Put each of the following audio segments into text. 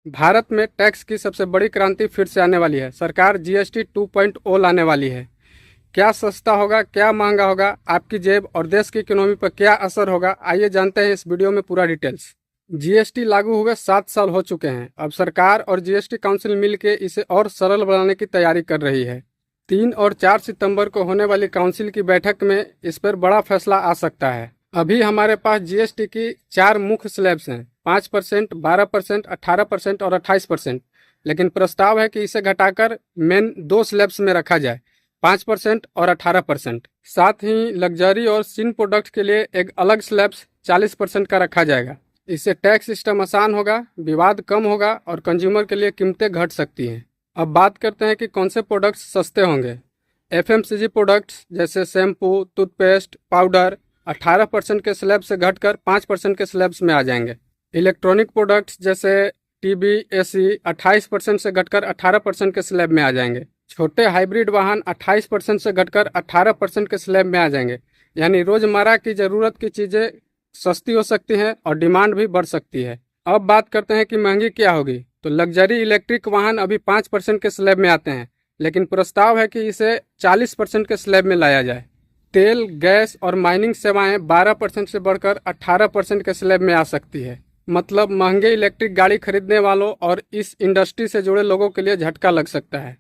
भारत में टैक्स की सबसे बड़ी क्रांति फिर से आने वाली है। सरकार जीएसटी 2.0 लाने वाली है। क्या सस्ता होगा, क्या महंगा होगा, आपकी जेब और देश की इकोनॉमी पर क्या असर होगा, आइए जानते हैं इस वीडियो में पूरा डिटेल्स। जीएसटी लागू हुए 7 साल हो चुके हैं। अब सरकार और जीएसटी काउंसिल मिलकर इसे और सरल बनाने की तैयारी कर रही है। 3 और 4 सितंबर को होने वाली काउंसिल की बैठक में इस पर बड़ा फैसला आ सकता है। अभी हमारे पास जीएसटी की 4 मुख्य स्लैब्स हैं, 5%, 12%, 18% और 28%। लेकिन प्रस्ताव है कि इसे घटाकर मेन 2 स्लैब्स में रखा जाए, 5% और 18%। साथ ही लग्जरी और सिन प्रोडक्ट के लिए एक अलग स्लैब्स 40% का रखा जाएगा। इससे टैक्स सिस्टम आसान होगा, विवाद कम होगा और कंज्यूमर के लिए कीमतें घट सकती हैं। अब बात करते हैं कि कौन से प्रोडक्ट्स सस्ते होंगे। एफएमसीजी प्रोडक्ट्स जैसे शैम्पू, टूथपेस्ट, पाउडर 18% के स्लैब से घटकर 5% के स्लैब्स में आ जाएंगे। इलेक्ट्रॉनिक प्रोडक्ट्स जैसे टीवी, एसी 28% से घटकर 18% के स्लैब में आ जाएंगे। छोटे हाइब्रिड वाहन 28% से घटकर 18% के स्लैब में आ जाएंगे। यानी रोजमर्रा की जरूरत की चीजें सस्ती हो सकती हैं और डिमांड भी बढ़ सकती है। अब बात करते हैं कि महंगी क्या होगी। तो लग्जरी इलेक्ट्रिक वाहन अभी 5% के स्लैब में आते हैं, लेकिन प्रस्ताव है कि इसे 40% के स्लैब में लाया जाए। तेल, गैस और माइनिंग सेवाएं 12% से बढ़कर 18% के स्लैब में आ सकती है। मतलब महंगे इलेक्ट्रिक गाड़ी खरीदने वालों और इस इंडस्ट्री से जुड़े लोगों के लिए झटका लग सकता है।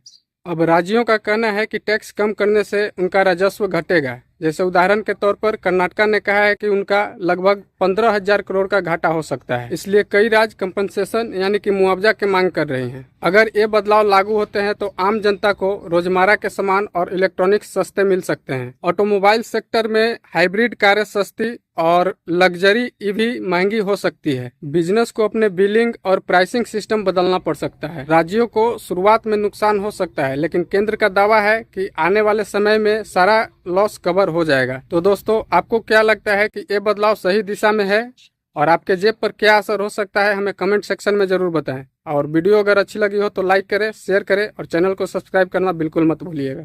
अब राज्यों का कहना है कि टैक्स कम करने से उनका राजस्व घटेगा। जैसे उदाहरण के तौर पर कर्नाटका ने कहा है कि उनका लगभग 15,000 करोड़ का घाटा हो सकता है। इसलिए कई राज्य कंपनसेशन यानी कि मुआवजा की मांग कर रहे हैं। अगर ये बदलाव लागू होते हैं तो आम जनता को रोजमर्रा के सामान और इलेक्ट्रॉनिक्स सस्ते मिल सकते हैं। ऑटोमोबाइल सेक्टर में हाइब्रिड कारें सस्ती और लग्जरी ईवी महंगी हो सकती है। बिजनेस को अपने बिलिंग और प्राइसिंग सिस्टम बदलना पड़ सकता है। राज्यों को शुरुआत में नुकसान हो सकता है, लेकिन केंद्र का दावा है कि आने वाले समय में सारा लॉस कवर हो जाएगा। तो दोस्तों, आपको क्या लगता है कि ये बदलाव सही दिशा में है और आपके जेब पर क्या असर हो सकता है, हमें कमेंट सेक्शन में जरूर बताएं। और वीडियो अगर अच्छी लगी हो तो लाइक करें, शेयर करें और चैनल को सब्सक्राइब करना बिल्कुल मत भूलिएगा।